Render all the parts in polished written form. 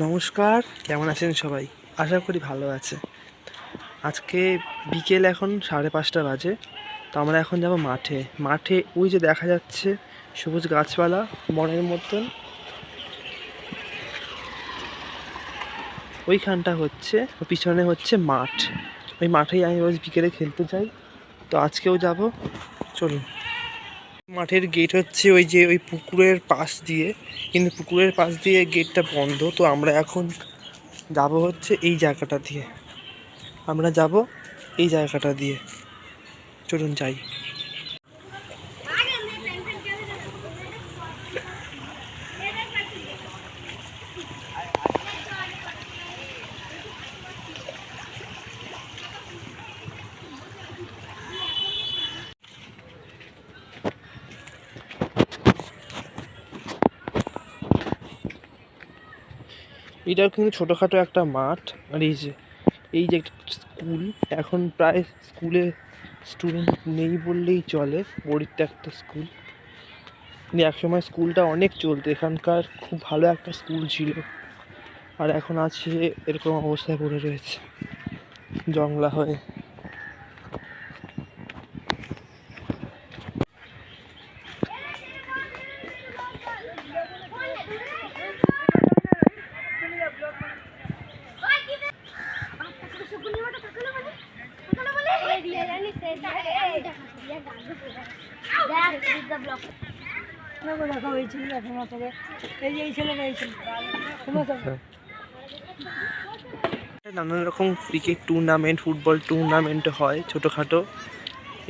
নমস্কার, কেমন আছেন সবাই? আশা করি ভালো আছে। আজকে বিকেল এখন 5:30 বাজে। তো আমরা এখন যাব মাঠে। মাঠে ওই যে দেখা যাচ্ছে সবুজ গাছপালা বনের মতন, ওইখানটা হচ্ছে, পিছনে হচ্ছে মাঠ। ওই মাঠেই আমি রোজ বিকেলে খেলতে যাই। তো আজকেও যাব, চলুন। মাঠের গেট হচ্ছে ওই যে ওই পুকুরের পাশ দিয়ে, কিন্তু পুকুরের পাশ দিয়ে গেটটা বন্ধ। তো আমরা এখন যাব হচ্ছে এই জায়গাটা দিয়ে, আমরা যাব এই জায়গাটা দিয়ে, চলুন যাই। এটাও কিন্তু ছোটোখাটো একটা মাঠ। আর এই যে একটা স্কুল, এখন প্রায় স্কুলে স্টুডেন্ট নেই বললেই চলে, পরিত্যক্ত স্কুল। কিন্তু একসময় স্কুলটা অনেক চলতো, এখানকার খুব ভালো একটা স্কুল ছিল। আর এখন আছে এরকম অবস্থায় পড়ে রয়েছে, জংলা হয়ে। নানান রকম ক্রিকেট টুর্নামেন্ট, ফুটবল টুর্নামেন্ট হয় ছোটোখাটো।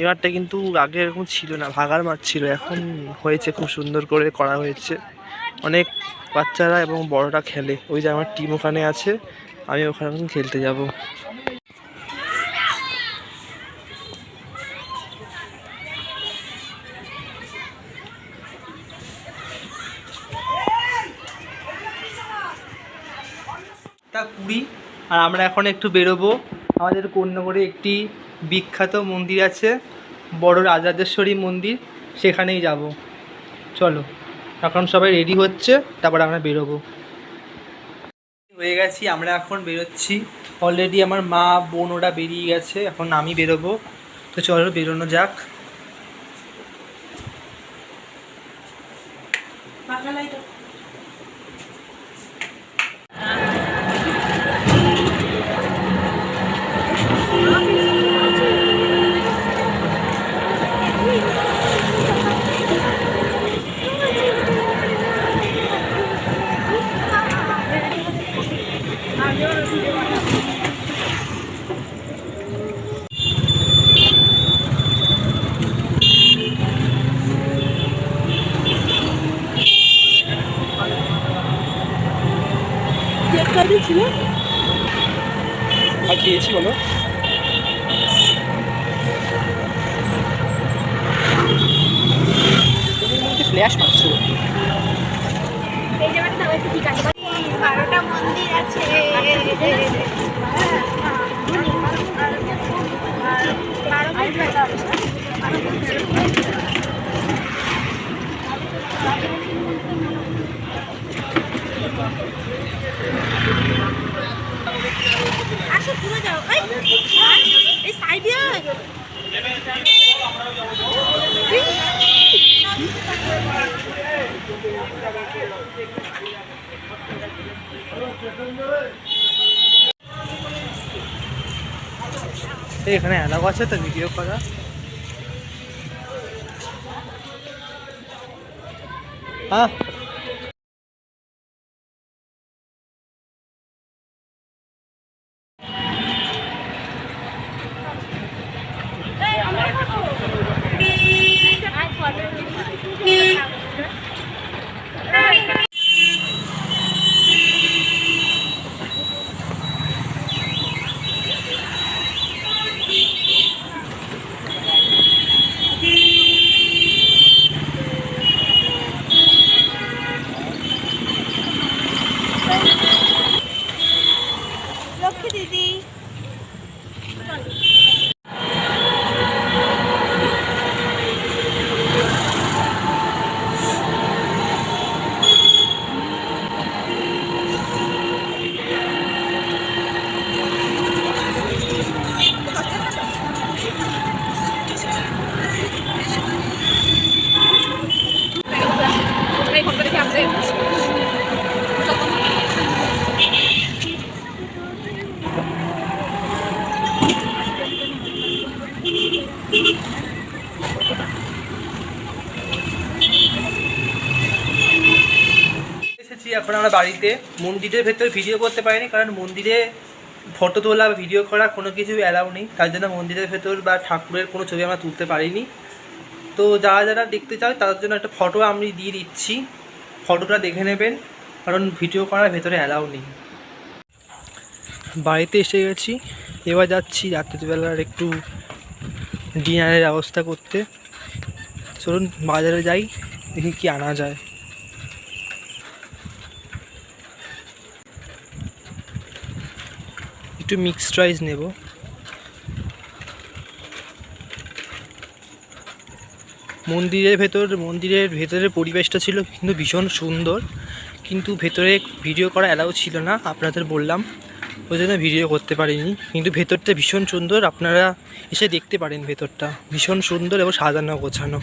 এবারটা কিন্তু আগে এরকম ছিল না, ভাগার মাঠ ছিল, এখন হয়েছে, খুব সুন্দর করে করা হয়েছে। অনেক বাচ্চারা এবং বড়রা খেলে। ওই যে আমার টিম ওখানে আছে, আমি ওখানে এখন খেলতে যাব। তা 20 আর আমরা এখন একটু বেরোবো। আমাদের কোন্নগরে একটি বিখ্যাত মন্দির আছে, বড় রাজরাজেশ্বরী মন্দির, সেখানেই যাব। চলো, এখন সবাই রেডি হচ্ছে, তারপর আমরা বেরোবো। হয়ে গেছি, আমরা এখন বেরোচ্ছি। অলরেডি আমার মা বোন ওরা বেরিয়ে গেছে, এখন আমি বেরোবো। তো চলো বেরোনো যাক। ছিল আর দিয়েছি, বলো। ফ্ল্যাশ মারছিল। বারোটা মন্দির আছে, আসো পুরো যাও, এই সাইডে এখানে অ্যালাউ আছে তো ভিডিও করা? হ্যাঁ, বাড়িতে। মন্দিরের ভেতর ভিডিও করতে পারিনি, কারণ মন্দিরে ফটো তোলা বা ভিডিও করা কোনো কিছু অ্যালাউ নেই, তার জন্য মন্দিরের ভেতর বা ঠাকুরের কোনো ছবি আমরা তুলতে পারিনি। তো যারা যারা দেখতে চায় তাদের জন্য একটা ফটো আমি দিয়ে দিচ্ছি, ফটোটা দেখে নেবেন, কারণ ভিডিও করার ভেতরে অ্যালাউ নেই। বাড়িতে এসে গেছি, এবার যাচ্ছি রাত্রিবেলার একটু ডিনারের ব্যবস্থা করতে। চলুন বাজারে যাই, দেখি কি আনা যায়। একটু মিক্সড রাইস নেব। মন্দিরের ভেতরের পরিবেশটা ছিল কিন্তু ভীষণ সুন্দর, কিন্তু ভেতরে ভিডিও করা অ্যালাউ ছিল না, আপনাদের বললাম, ওই জন্য ভিডিও করতে পারিনি। কিন্তু ভেতরটা ভীষণ সুন্দর, আপনারা এসে দেখতে পারেন, ভেতরটা ভীষণ সুন্দর এবং সাজানো গোছানো।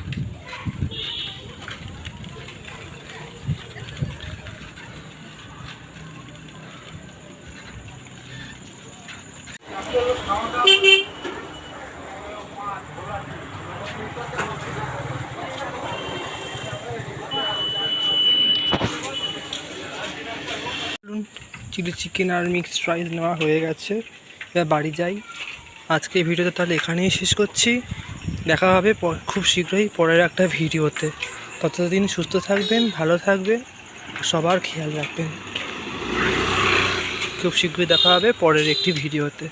চিলি চিকেন আর মিক্সড রাইস নেওয়া হয়ে গেছে, এবার বাড়ি যাই। আজকে ভিডিওটা তাহলে এখানেই শেষ করছি, দেখা হবে খুব শীঘ্রই পরের একটা ভিডিওতে। ততদিন সুস্থ থাকবেন, ভালো থাকবেন, সবার খেয়াল রাখবেন। খুব শীঘ্রই দেখা হবে পরের একটি ভিডিওতে।